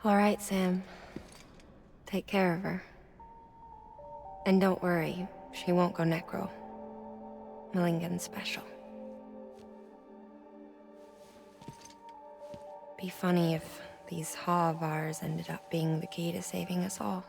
All right, Sam. Take care of her. And don't worry, she won't go necro. Millingan's special. Be funny if these Ha of ours ended up being the key to saving us all.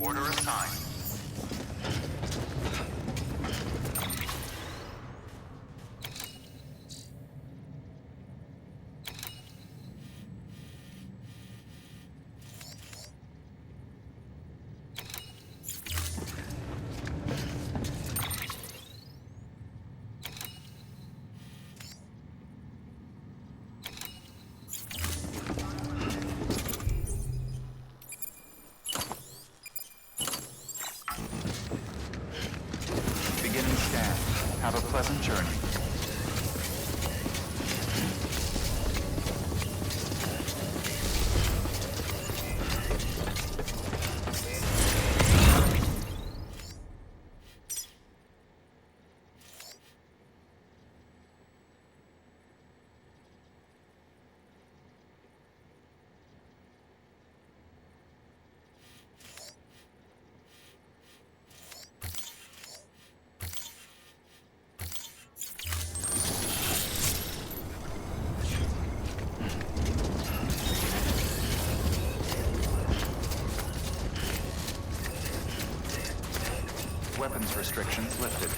Order assigned. Beginning scan. Have a pleasant journey. Weapons restrictions lifted.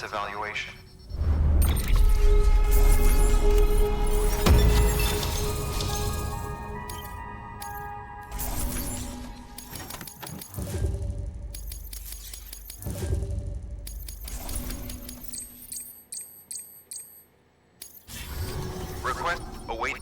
Evaluation. Request await.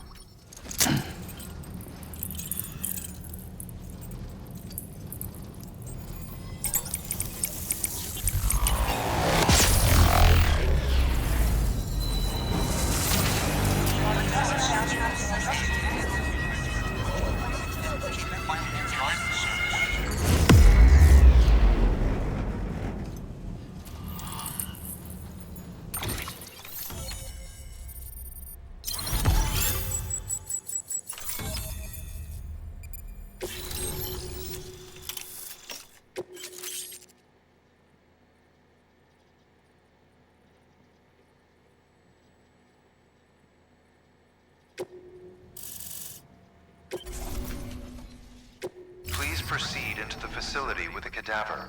Please proceed into the facility with the cadaver.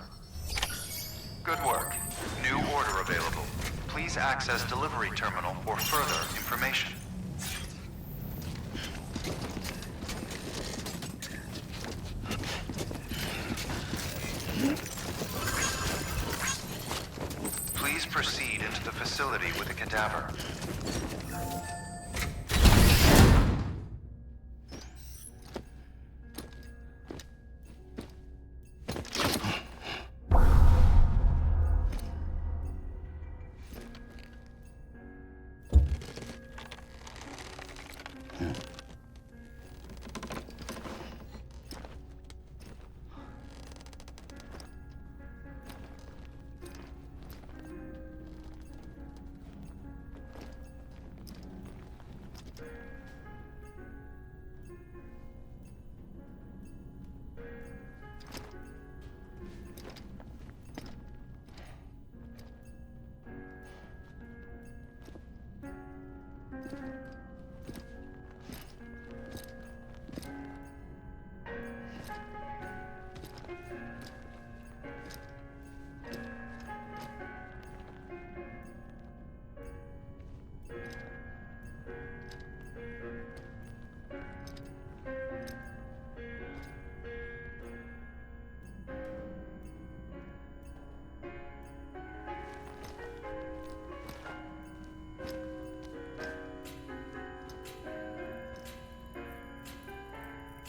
Good work. New order available. Please access delivery terminal for further information. Please proceed into the facility with the cadaver.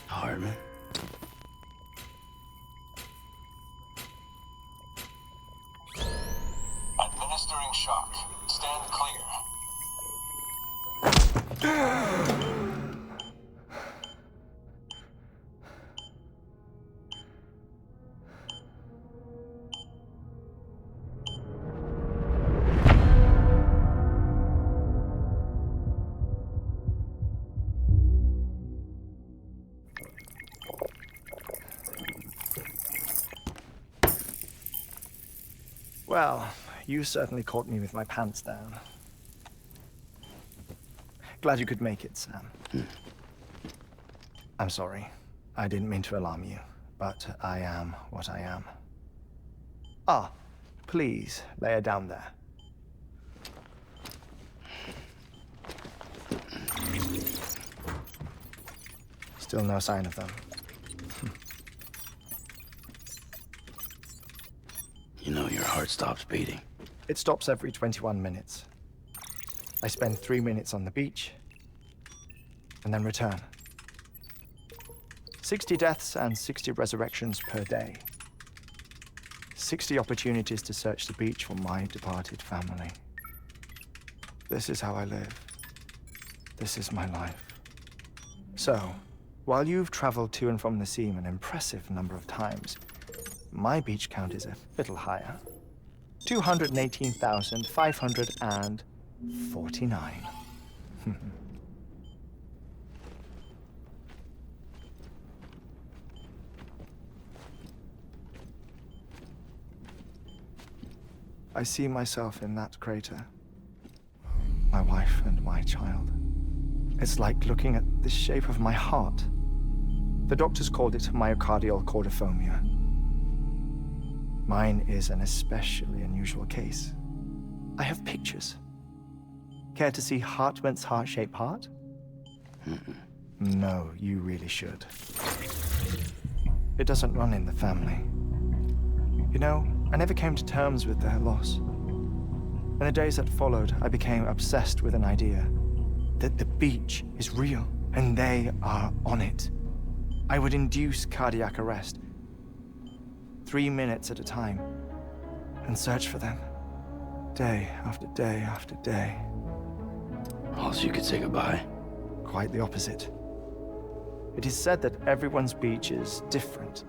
Hartman? Administering shock. Stand clear. Well, you certainly caught me with my pants down. Glad you could make it, Sam. I'm sorry. I didn't mean to alarm you, but I am what I am. Ah, please, lay her down there. Still no sign of them. You know your heart stops beating. It stops every 21 minutes. I spend 3 minutes on the beach, and then return. 60 deaths and 60 resurrections per day. 60 opportunities to search the beach for my departed family. This is how I live. This is my life. So, while you've traveled to and from the sea an impressive number of times, my beach count is a little higher. 218,549. I see myself in that crater. My wife and my child. It's like looking at the shape of my heart. The doctors called it myocardial cordiformia. Mine is an especially unusual case. I have pictures. Care to see Hartman's heart-shaped heart? No, you really should. It doesn't run in the family. You know, I never came to terms with their loss. In the days that followed, I became obsessed with an idea that the beach is real and they are on it. I would induce cardiac arrest, 3 minutes at a time, and search for them, day after day after day. Also, you could say goodbye. Quite the opposite. It is said that everyone's beach is different.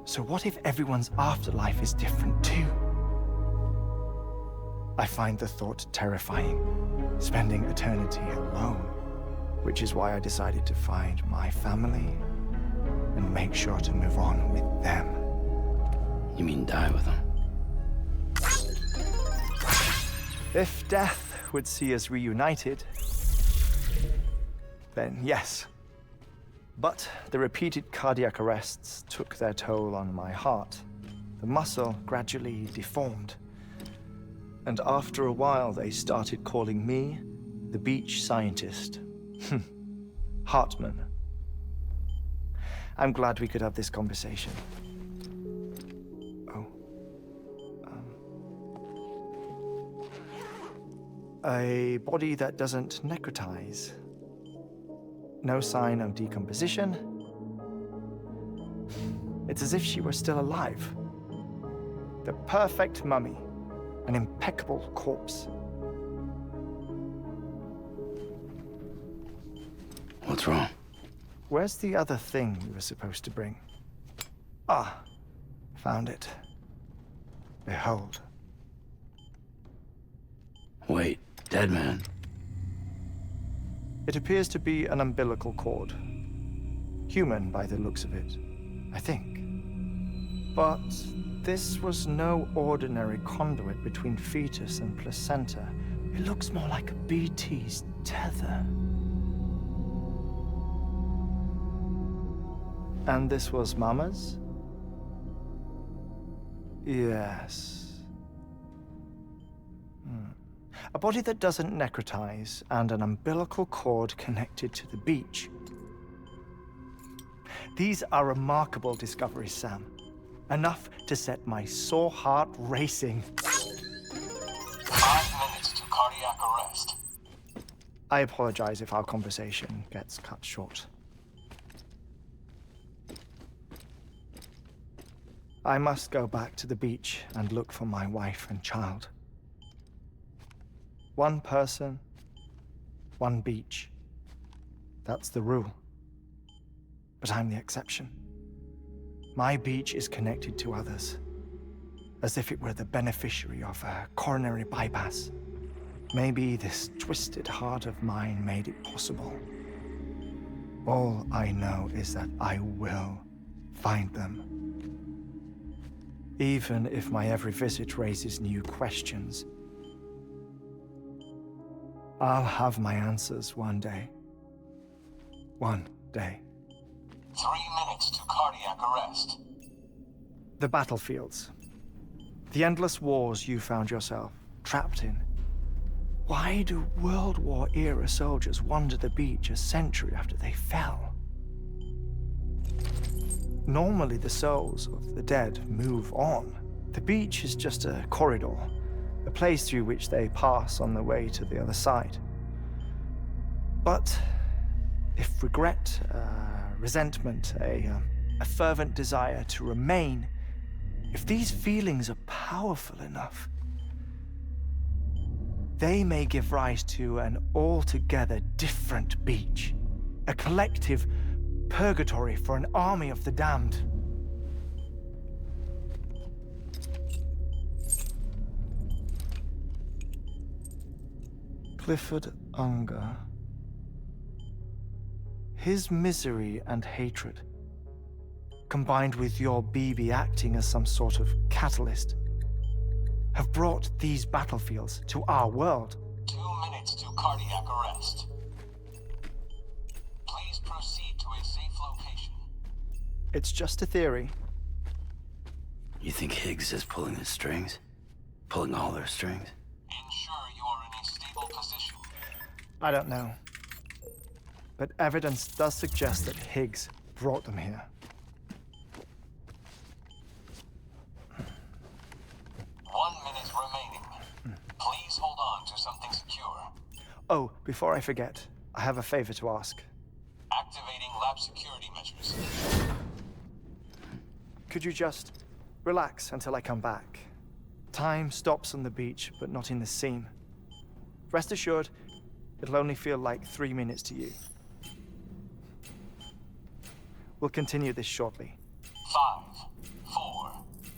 So what if everyone's afterlife is different too? I find the thought terrifying, spending eternity alone, which is why I decided to find my family and make sure to move on with them. You mean die with them? If death would see us reunited, then yes. But the repeated cardiac arrests took their toll on my heart. The muscle gradually deformed. And after a while, they started calling me the beach scientist. Hartman. I'm glad we could have this conversation. Oh. A body that doesn't necrotize. No sign of decomposition. It's as if she were still alive. The perfect mummy. An impeccable corpse. What's wrong? Where's the other thing you were supposed to bring? Ah, found it. Behold. Wait, dead man. It appears to be an umbilical cord. Human by the looks of it, I think. But this was no ordinary conduit between fetus and placenta. It looks more like a BT's tether. And this was Mama's? Yes. A body that doesn't necrotize and an umbilical cord connected to the beach. These are remarkable discoveries, Sam. Enough to set my sore heart racing. 5 minutes to cardiac arrest. I apologize if our conversation gets cut short. I must go back to the beach and look for my wife and child. One person, one beach. That's the rule. But I'm the exception. My beach is connected to others, as if it were the beneficiary of a coronary bypass. Maybe this twisted heart of mine made it possible. All I know is that I will find them. Even if my every visit raises new questions, I'll have my answers one day. One day. 3 minutes to cardiac arrest. The battlefields. The endless wars you found yourself trapped in. Why do World War-era soldiers wander the beach a century after they fell? Normally, the souls of the dead move on. The beach is just a corridor, a place through which they pass on the way to the other side. But if regret, resentment, a fervent desire to remain, if these feelings are powerful enough, they may give rise to an altogether different beach, a collective purgatory for an army of the damned. Clifford Unger. His misery and hatred, combined with your BB acting as some sort of catalyst, have brought these battlefields to our world. 2 minutes to cardiac arrest. Please proceed to a safe location. It's just a theory. You think Higgs is pulling the strings? Pulling all their strings? Ensure you are in a stable position. I don't know. But evidence does suggest that Higgs brought them here. 1 minute remaining. Please hold on to something secure. Oh, before I forget, I have a favor to ask. Activating lab security measures. Could you just relax until I come back? Time stops on the beach, but not in the scene. Rest assured, it'll only feel like 3 minutes to you. We'll continue this shortly. 5, 4,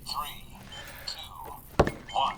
3, 2, 1.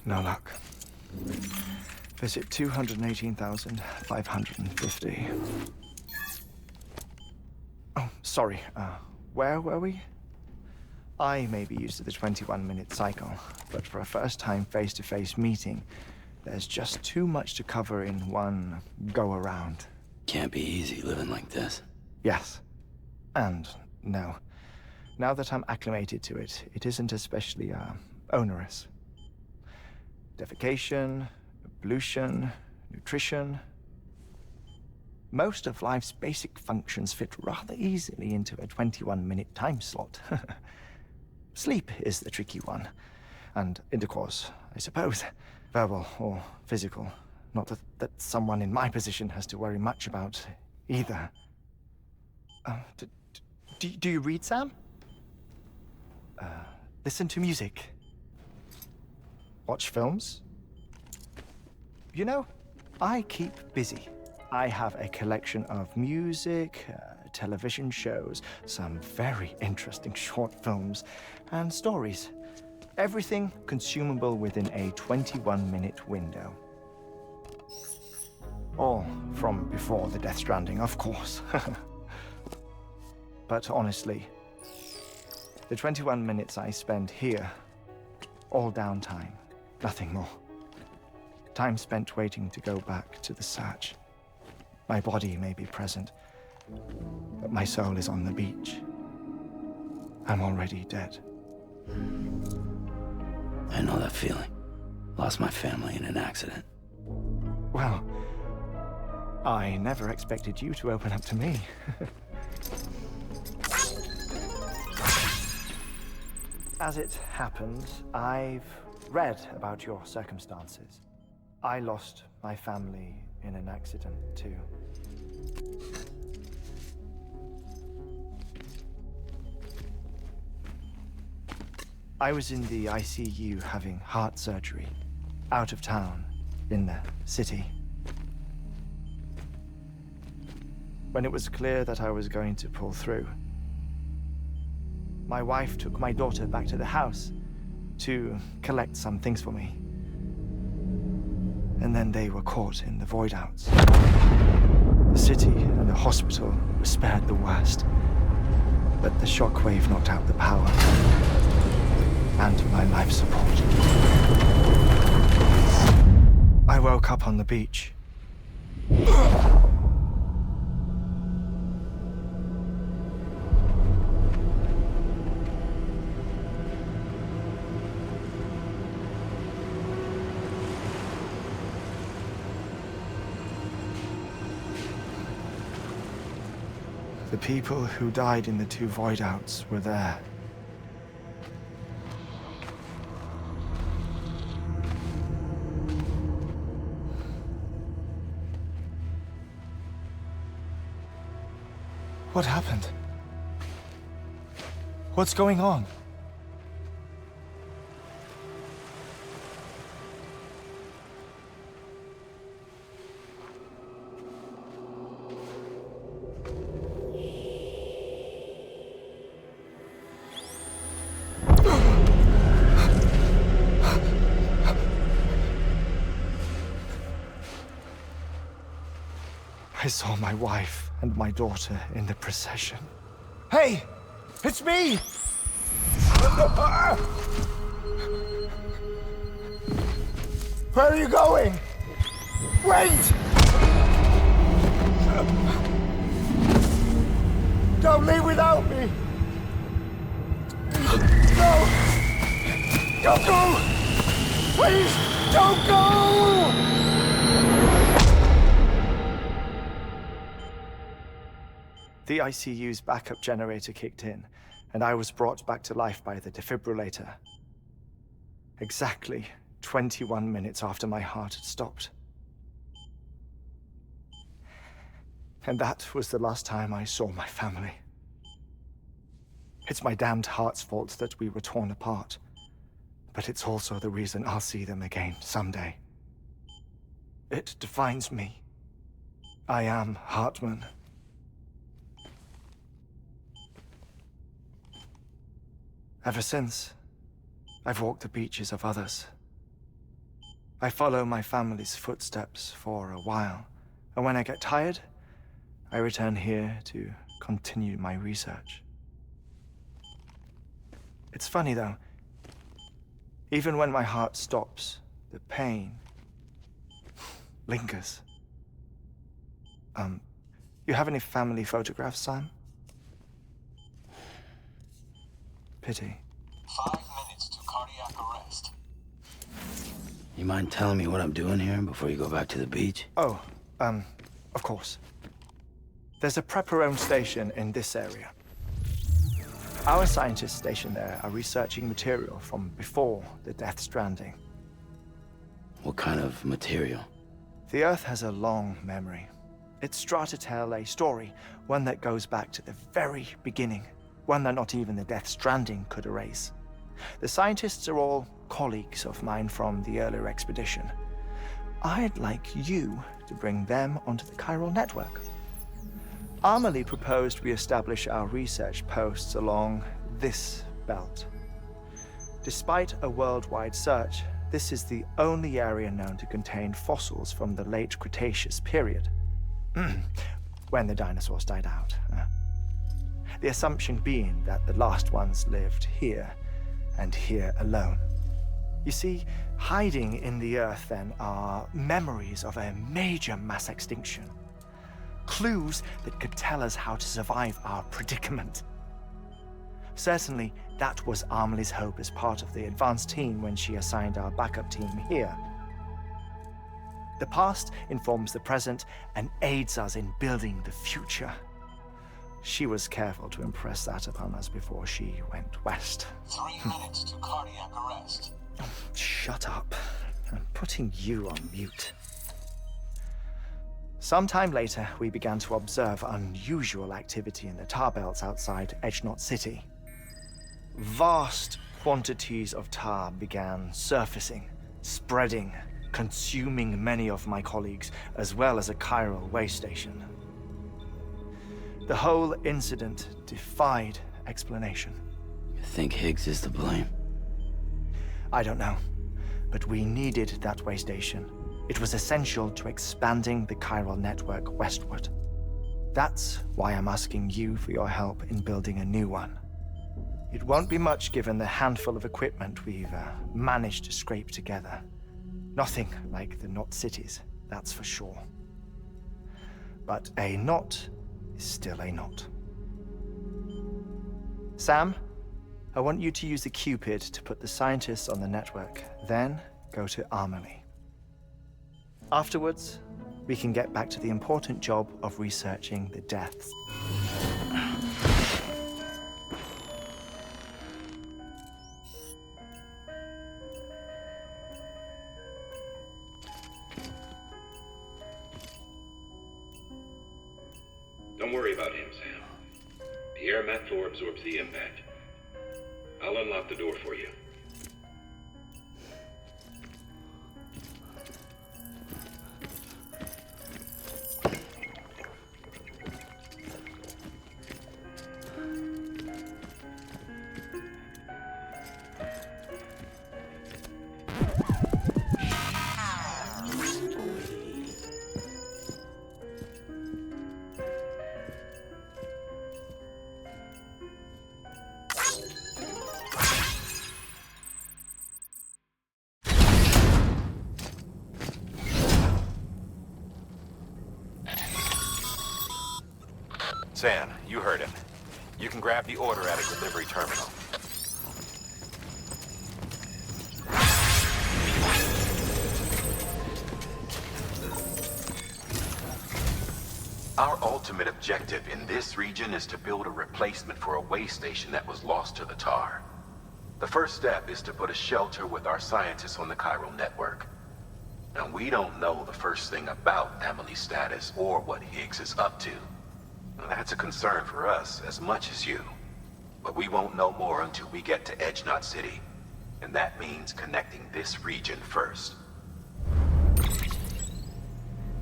No luck. Visit 218,550. Oh, sorry. Where were we? I may be used to the 21-minute cycle, but for a first-time face-to-face meeting, there's just too much to cover in one go-around. Can't be easy living like this. Yes. And no. Now that I'm acclimated to it, it isn't especially, onerous. Defecation, pollution, nutrition. Most of life's basic functions fit rather easily into a 21-minute time slot. Sleep is the tricky one. And intercourse, I suppose. Verbal or physical. Not that someone in my position has to worry much about either. Do you read, Sam? Listen to music. Watch films? You know, I keep busy. I have a collection of music, television shows, some very interesting short films, and stories. Everything consumable within a 21-minute window. All from before the Death Stranding, of course. But honestly, the 21 minutes I spend here, all downtime, nothing more. Time spent waiting to go back to the Satch. My body may be present, but my soul is on the beach. I'm already dead. I know that feeling. Lost my family in an accident. Well, I never expected you to open up to me. As it happens, I've read about your circumstances. I lost my family in an accident, too. I was in the ICU having heart surgery, out of town, in the city. When it was clear that I was going to pull through, my wife took my daughter back to the house to collect some things for me. And then they were caught in the void outs. The city and the hospital were spared the worst, but the shockwave knocked out the power and my life support. I woke up on the beach. The people who died in the two void outs were there. What happened? What's going on? I saw my wife and my daughter in the procession. Hey! It's me! Where are you going? Wait! Don't leave without me! No! Don't go! Please, don't go! The ICU's backup generator kicked in, and I was brought back to life by the defibrillator. Exactly 21 minutes after my heart had stopped. And that was the last time I saw my family. It's my damned heart's fault that we were torn apart, but it's also the reason I'll see them again someday. It defines me. I am Hartman. Ever since, I've walked the beaches of others, I follow my family's footsteps for a while, and when I get tired, I return here to continue my research. It's funny though, even when my heart stops, the pain lingers. You have any family photographs, Sam? Pity. 5 minutes to cardiac arrest. You mind telling me what I'm doing here before you go back to the beach? Oh, of course. There's a prepper-owned station in this area. Our scientists stationed there are researching material from before the Death Stranding. What kind of material? The Earth has a long memory. It's trying to tell a story, one that goes back to the very beginning, one that not even the Death Stranding could erase. The scientists are all colleagues of mine from the earlier expedition. I'd like you to bring them onto the chiral network. Amelie proposed we establish our research posts along this belt. Despite a worldwide search, this is the only area known to contain fossils from the late Cretaceous period, when the dinosaurs died out. The assumption being that the last ones lived here, and here alone. You see, hiding in the Earth then are memories of a major mass extinction. Clues that could tell us how to survive our predicament. Certainly, that was Amelie's hope as part of the advanced team when she assigned our backup team here. The past informs the present and aids us in building the future. She was careful to impress that upon us before she went west. 3 minutes to cardiac arrest. Shut up. I'm putting you on mute. Sometime later, we began to observe unusual activity in the tar belts outside Edgenot City. Vast quantities of tar began surfacing, spreading, consuming many of my colleagues, as well as a chiral way station. The whole incident defied explanation. You think Higgs is to blame? I don't know, but we needed that way station. It was essential to expanding the chiral network westward. That's why I'm asking you for your help in building a new one. It won't be much given the handful of equipment we've managed to scrape together. Nothing like the knot cities, that's for sure. But a knot is still a knot. Sam, I want you to use the Cupid to put the scientists on the network, then go to Amelie. Afterwards, we can get back to the important job of researching the deaths. Don't worry about him, Sam. The air mat floor absorbs the impact. I'll unlock the door for you. Sam, you heard him. You can grab the order at a delivery terminal. Our ultimate objective in this region is to build a replacement for a way station that was lost to the tar. The first step is to put a shelter with our scientists on the chiral network. Now, we don't know the first thing about Amelie's status or what Higgs is up to. Now, that's a concern for us as much as you. But we won't know more until we get to Edgenot City. And that means connecting this region first.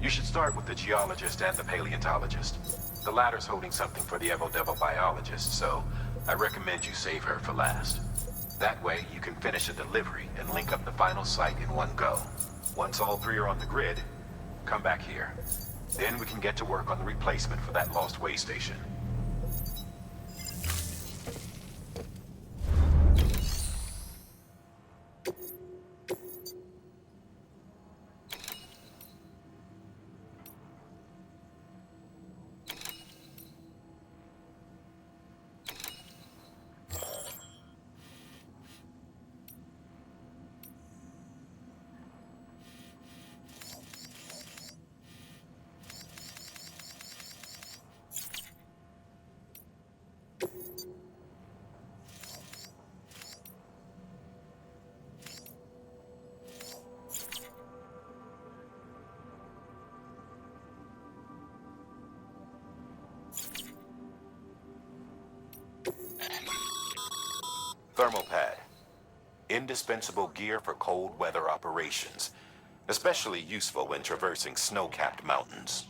You should start with the geologist and the paleontologist. The latter's holding something for the Evo Devil biologist, so I recommend you save her for last. That way, you can finish a delivery and link up the final site in one go. Once all three are on the grid, come back here. Then we can get to work on the replacement for that lost way station. Thermal pad. Indispensable gear for cold weather operations. Especially useful when traversing snow-capped mountains.